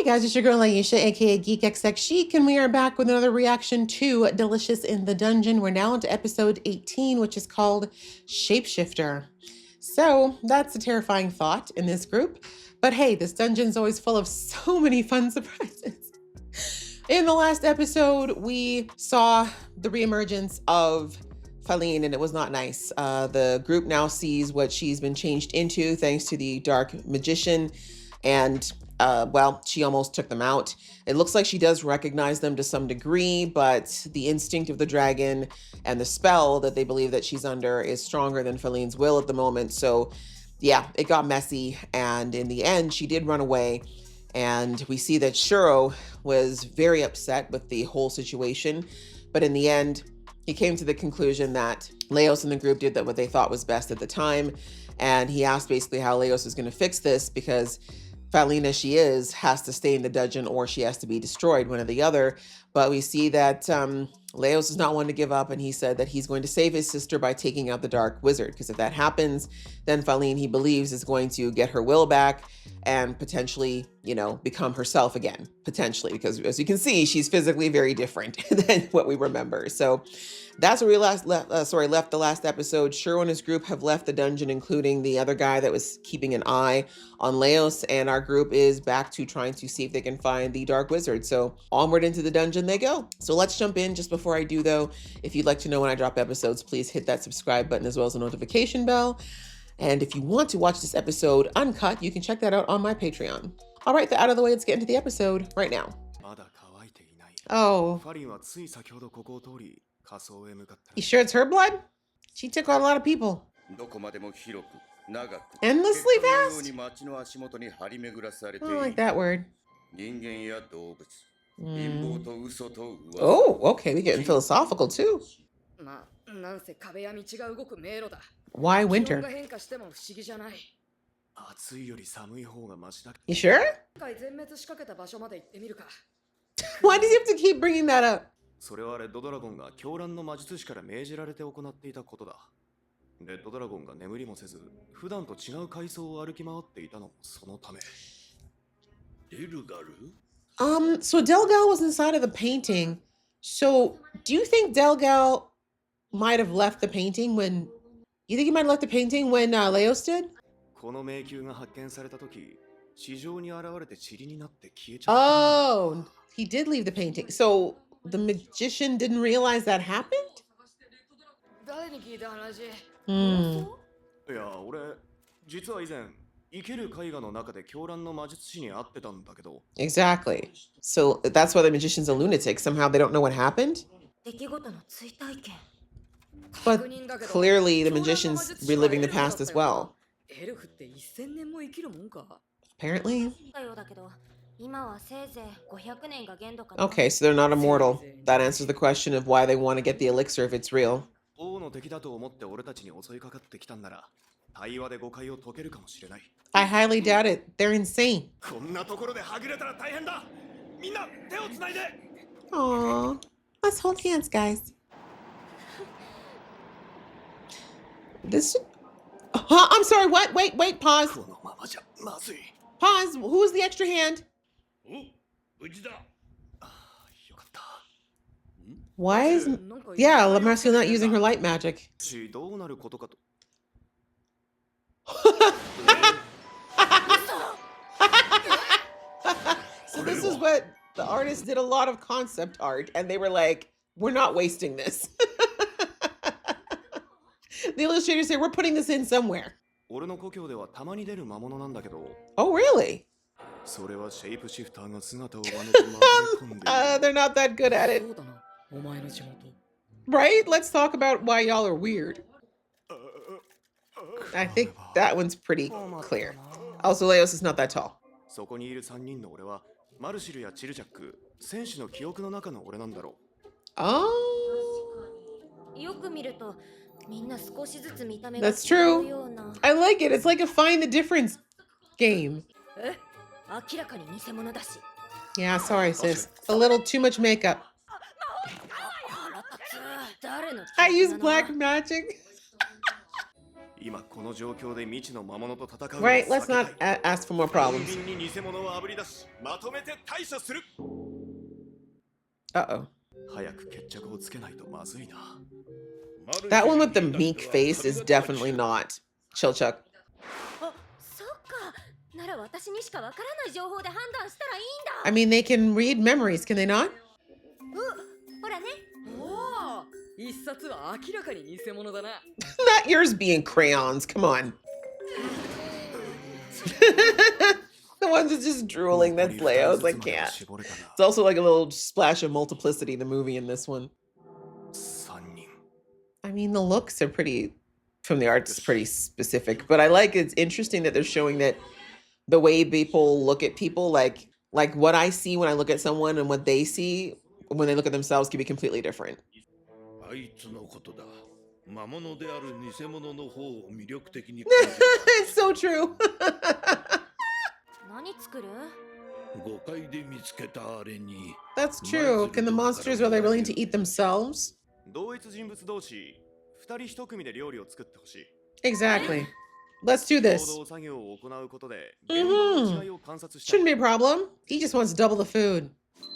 Hey guys, it's your girl Aisha, aka Geek XX Chic, and we are back with another reaction to Delicious in the Dungeon. We're now into episode 18, which is called Shapeshifter. So that's a terrifying thought in this group. But hey, this dungeon's always full of so many fun surprises. In the last episode, we saw the reemergence of Faline, and it was not nice. The group now sees what she's been changed into thanks to the dark magician, and well, she almost took them out. It looks like she does recognize them to some degree, but the instinct of the dragon and the spell that they believe that she's under is stronger than Faline's will at the moment. So yeah, it got messy, and in the end, she did run away. And we see that Shuro was very upset with the whole situation, but in the end, he came to the conclusion that Leos and the group did what they thought was best at the time. And he asked basically how Leos is going to fix this, because Faline, as she is, has to stay in the dungeon or she has to be destroyed, one or the other. But we see that Leos is not one to give up, and he said that he's going to save his sister by taking out the dark wizard, because if that happens, then Faline, he believes, is going to get her will back and potentially, you know, become herself again, potentially, because as you can see, she's physically very different than what we remember. So that's where we left the last episode. Shuro and his group have left the dungeon, including the other guy that was keeping an eye on Leos, and our group is back to trying to see if they can find the dark wizard. So onward into the dungeon they go. So let's jump in. Just before I do though, if you'd like to know when I drop episodes, please hit that subscribe button as well as the notification bell. And if you want to watch this episode uncut, you can check that out on my Patreon. All right, out of the way, let's get into the episode right now. Oh. You sure it's her blood? She took on a lot of people. Endlessly fast? I don't like that word. Oh, okay, we're getting philosophical too. Why winter? You sure? Why does he have to keep bringing that up? それはレッドドラゴンが狂乱の魔術師から命じられて行っていたことだ。レッドドラゴンが眠りもせず、普段と違う階層を歩き回っていたのもそのため。So Delgal was inside of the painting. So do you think Delgal might have left the painting when... You think he might have left the painting when Leos did? この迷宮が発見されたとき、地上に現れて塵になって消えちゃった。Oh, he did leave the painting. So the magician didn't realize that happened? いや、俺、実は以前、生ける絵画の中で狂乱の魔術師に会ってたんだけど。Exactly. So that's why the magician's a lunatic. Somehow they don't know what happened. But clearly the magician's reliving the past as well. Apparently. Okay, so they're not immortal. That answers the question of why they want to get the elixir if it's real. I highly doubt it. They're insane. Aww. Let's hold hands, guys. This... Huh? I'm sorry, what? Wait, pause. Pause. Who's the extra hand? Why is... Yeah, Lamarcia not using her light magic. So this is what the artist did, a lot of concept art, and they were like, we're not wasting this. The illustrators say, we're putting this in somewhere. Oh, really? They're not that good at it. Right? Let's talk about why y'all are weird. I think that one's pretty clear. Also, Leos is not that tall. Oh. That's true. I like it. It's like a find the difference game. Yeah, sorry, sis. A little too much makeup. I use black magic. 今この状況で未知の魔物と戦うのは Right? 避 Let's けたい not ask for more problems. ビンビンに偽物をあぶり出しまとめて対処する Uh-oh. 早く決着をつけないとまずいな That one with the meek face is definitely not Chilchuck. あ、そっか。なら私にしかわからない情報で判断したらいいんだ。 I mean, they can read memories, can they not? ほらね。おお、一冊は明らかに偽物だな。 Not yours being crayons, come on. The ones that's just drooling, that's Leo's. I can't. It's also like a little splash of multiplicity, the movie in this one. 3人 I mean, the looks are pretty, from the arts, pretty specific, but I like it's interesting that they're showing that the way people look at people, like what I see when I look at someone and what they see when they look at themselves can be completely different. あいつのことだ。魔物である偽物の方を魅力的に It's so true. 何作る？誤解で見つけたあれに That's true. Can the monsters, are they willing to eat themselves? 同一人物同士2人1組で料理を作ってほしい Exactly. Let's do 共 this. 同作業を行うことで現場の違いを観察した Shouldn't be a problem. He just wants double the food.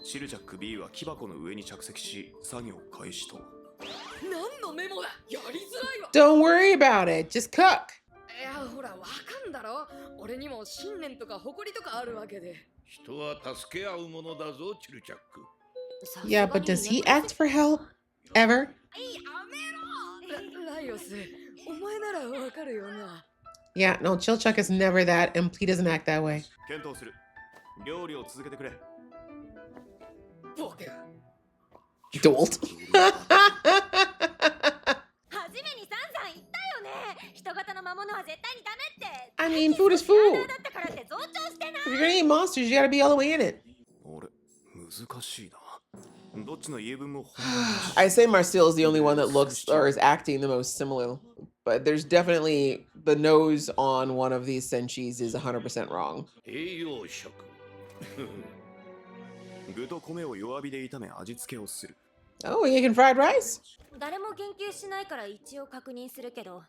シルジャック B は木箱の上に着席し作業開始と何のメモだ。やりづらいわ。 Don't worry about it. Just cook. いや、ほら、わかんだろ。俺にも信念とか誇りとかあるわけで。人は助け合うものだぞ、チルチャック。 Yeah, but does he ask for help? Ever? ライオス、お前ならわかるよな。 Yeah, no, Chilchuck is never that, and he doesn't act that way. 検討する料理を続けてくれ ボケ。 Dolt. 初めに散々言ったよね。人型の魔物は絶対にダメって。 I mean, food is だ food. ったからって増長してな If you're gonna eat monsters, you gotta be all the way in it. 俺難しいなどっちの言い分も I say Marcel is the only one that looks or is acting the most similar, but there's definitely the nose on one of these senshis is 100% wrong. 栄養食。具と米を弱火で炒め味付けをする Oh, you can fried rice? 誰も言及しないから一応確認するけど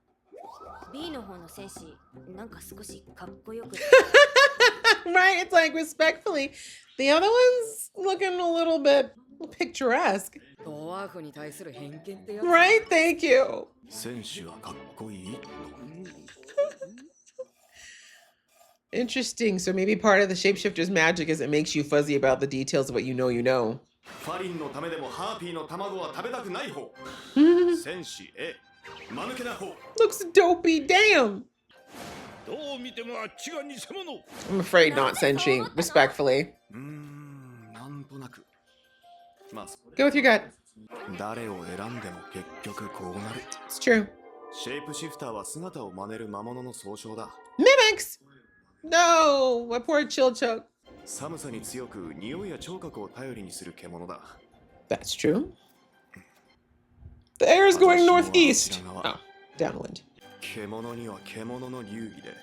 B の方の戦士なんか少しかっこよく Right? It's like respectfully. The other one's looking a little bit picturesque. ドワーフに対する偏見ってやつ。 Right? Thank you. 戦士はかっこいい Interesting. So maybe part of the shapeshifter's magic is it makes you fuzzy about the details of what you know you know. ファリンのためでもハーピーの卵は食べたくない方戦士 A 間抜けな方 Looks dopey. Damn. どう見てもあっちが偽物。 I'm afraid not, Senshi. Respectfully. なんとなくまあ Go with your gut. 誰を選んでも結局こうなる It's true. シェイプシフターは姿を真似る魔物の総称だ Mimics! No! My poor Chilchuck. 寒さに強く匂いや聴覚を頼りにする獣だ That's true. The air is going northeast. Oh, downwind. 獣には獣の流儀で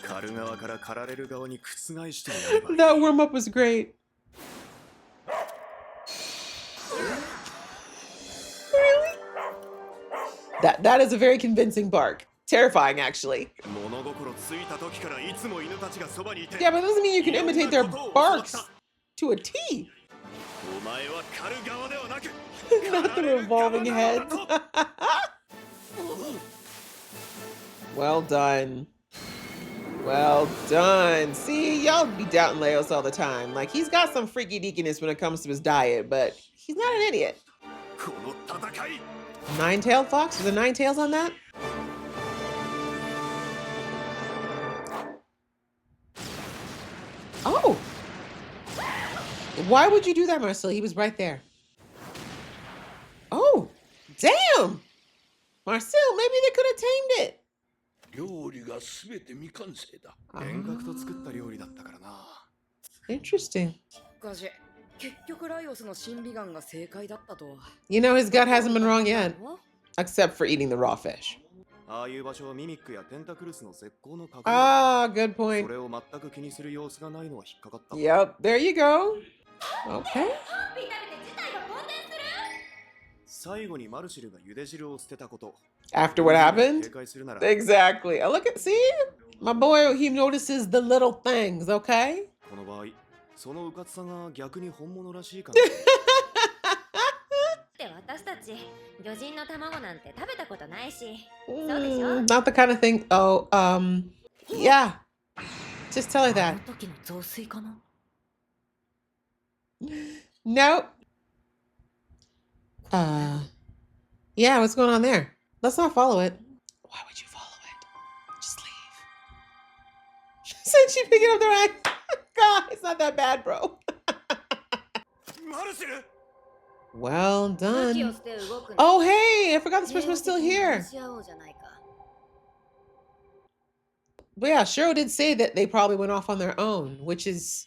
狩る側から狩られる側に覆してやればいい That warm up was great. Really? That is a very convincing bark. Terrifying, actually. 物心ついた時からいつも犬たちがそばにいて Yeah, but it doesn't mean you can imitate their barks to a T. お前は狩る側ではなく Not the revolving heads. Well done. Well done. See, y'all be doubting Leos all the time. Like, he's got some freaky deakiness when it comes to his diet, but he's not an idiot. この戦い Nine-tailed fox? Was there 9 tails on that? Oh! Why would you do that, Marcel? He was right there. Oh! Damn! Marcel, maybe they could have tamed it. 料理がすべて未完成だ。遠隔と作った料理だったからな Interesting. しかし、結局ライオスの審美眼が正解だったとは。 You know, his gut hasn't been wrong yet, except for eating the raw fish. ああいう場所はミミックやテンタクルスの絶好の隠れ家 Ah, good そ point. れを全く気にする様子がないのは引っかかった Yep, there you go. Okay. ハッピー食べて事態が好転する最後にマルシルが茹で汁を捨てたこと After what ルールを happened? 警戒するなら Exactly. I look at, see? My boy, he notices the little things, okay? この場合そのうかつさが逆に本物らしいかもしれない。って私たち魚人の卵なんて食べたことないし。そうでしょ？ Not the kind of thing. Oh, yeah. Just tell her あ that. の時の雑炊かな？ Nope. Yeah, what's going on there? Let's not follow it. Why would you follow it? Just leave. Said she picking up their act. God, it's not that bad, bro. マルシル Well 武器を done. 捨て動くの。 Oh, hey, I forgot this person was still 平和的に here. 話し合おうじゃないか。 But yeah, Cheryl did say that they probably went off on their own, which is,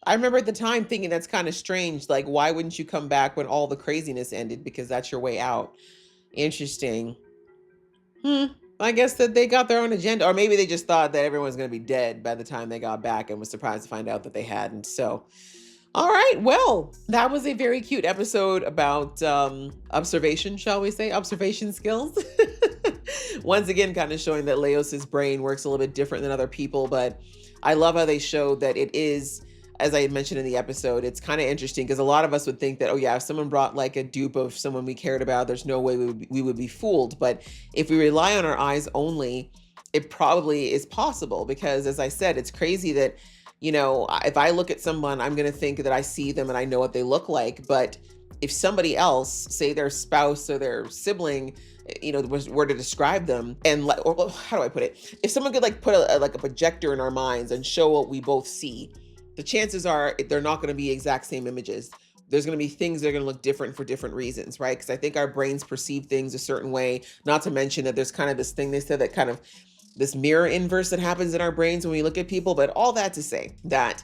I remember at the time thinking that's kind of strange. Like, why wouldn't you come back when all the craziness ended? Because that's your way out. Interesting. I guess that they got their own agenda, or maybe they just thought that everyone was going to be dead by the time they got back and was surprised to find out that they hadn't. So, all right, well, that was a very cute episode about observation, shall we say, observation skills. Once again, kind of showing that Leos's brain works a little bit different than other people, but I love how they showed that it is, as I mentioned in the episode, it's kind of interesting because a lot of us would think that, oh yeah, if someone brought like a dupe of someone we cared about, there's no way we would be fooled. But if we rely on our eyes only, it probably is possible because, as I said, it's crazy that, you know, if I look at someone, I'm going to think that I see them and I know what they look like. But if somebody else, say their spouse or their sibling, you know, were to describe them, and like, or how do I put it? If someone could like put like a projector in our minds and show what we both see, the chances are they're not going to be exact same images. There's going to be things that are going to look different for different reasons, right? Because I think our brains perceive things a certain way. Not to mention that there's kind of this thing they said that kind of this mirror inverse that happens in our brains when we look at people. But all that to say that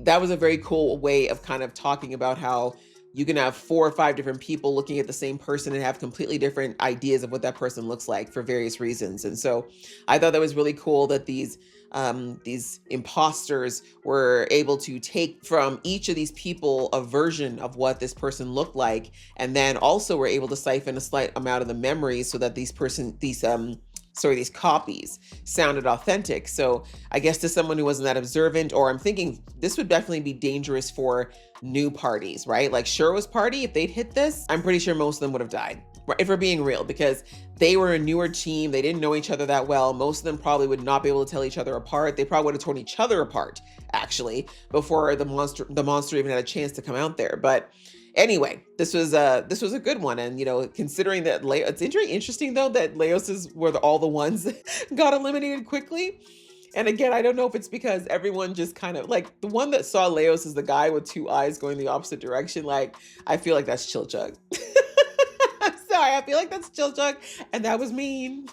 that was a very cool way of kind of talking about how you can have 4 or 5 different people looking at the same person and have completely different ideas of what that person looks like for various reasons. And so I thought that was really cool that these imposters were able to take from each of these people a version of what this person looked like, and then also were able to siphon a slight amount of the memories so that these copies sounded authentic. So I guess to someone who wasn't that observant, or I'm thinking this would definitely be dangerous for new parties, right? Like Sherwood's party, if they'd hit this, I'm pretty sure most of them would have died, if we're being real, because they were a newer team. They didn't know each other that well. Most of them probably would not be able to tell each other apart. They probably would have torn each other apart, actually, before the monster even had a chance to come out there. But anyway, this was a good one. And, you know, considering that it's very interesting though, that Leos's were all the ones that got eliminated quickly. And again, I don't know if it's because everyone just kind of like the one that saw Leos as the guy with 2 eyes going the opposite direction. Like, I feel like that's Chill Chug. I'm sorry, I feel like that's Chill Chug, and that was mean.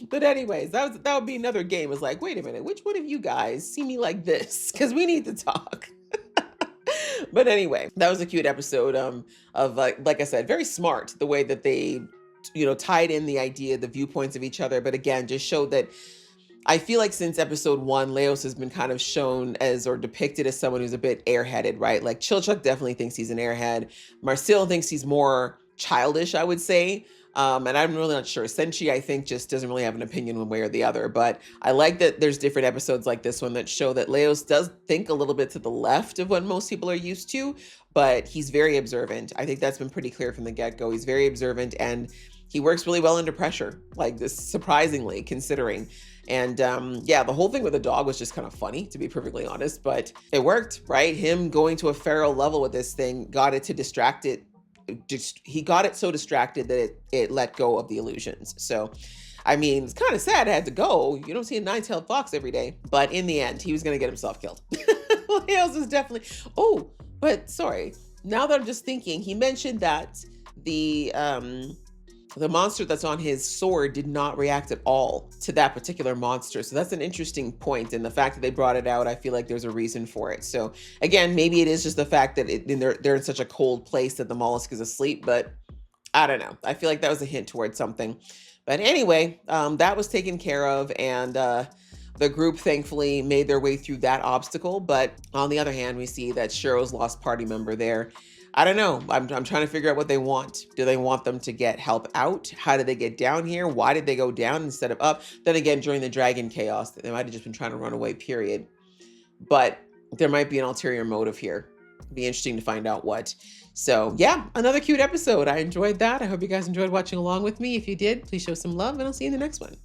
But anyways, that would be another game. It's like, wait a minute, which one of you guys see me like this? Because we need to talk. But anyway, that was a cute episode of like I said, very smart the way that they, you know, tied in the idea, the viewpoints of each other. But again, just showed that I feel like since episode 1, Leos has been kind of shown as or depicted as someone who's a bit airheaded, right? Like Chilchuk definitely thinks he's an airhead. Marcel thinks he's more childish, I would say. And I'm really not sure. Senshi, I think, just doesn't really have an opinion one way or the other. But I like that there's different episodes like this one that show that Leos does think a little bit to the left of what most people are used to, but he's very observant. I think that's been pretty clear from the get-go. He's very observant and he works really well under pressure, like this, surprisingly, considering. And yeah, the whole thing with the dog was just kind of funny, to be perfectly honest, but it worked, right? Him going to a feral level with this thing got it to distract it. He got it so distracted that it let go of the illusions. So, I mean, it's kind of sad it had to go. You don't see a 9-tailed fox every day, but in the end, he was going to get himself killed. Leos is definitely, oh, but sorry. Now that I'm just thinking, he mentioned that the monster that's on his sword did not react at all to that particular monster. So that's an interesting point. And the fact that they brought it out, I feel like there's a reason for it. So again, maybe it is just the fact that they're in such a cold place that the mollusk is asleep, but I don't know. I feel like that was a hint towards something. But anyway, that was taken care of. And the group thankfully made their way through that obstacle. But on the other hand, we see that Shiro's lost party member there. I don't know. I'm trying to figure out what they want. Do they want them to get help out? How did they get down here? Why did they go down instead of up? Then again, during the dragon chaos, they might have just been trying to run away, period. But there might be an ulterior motive here. Be interesting to find out what. So yeah, another cute episode. I enjoyed that. I hope you guys enjoyed watching along with me. If you did, please show some love and I'll see you in the next one.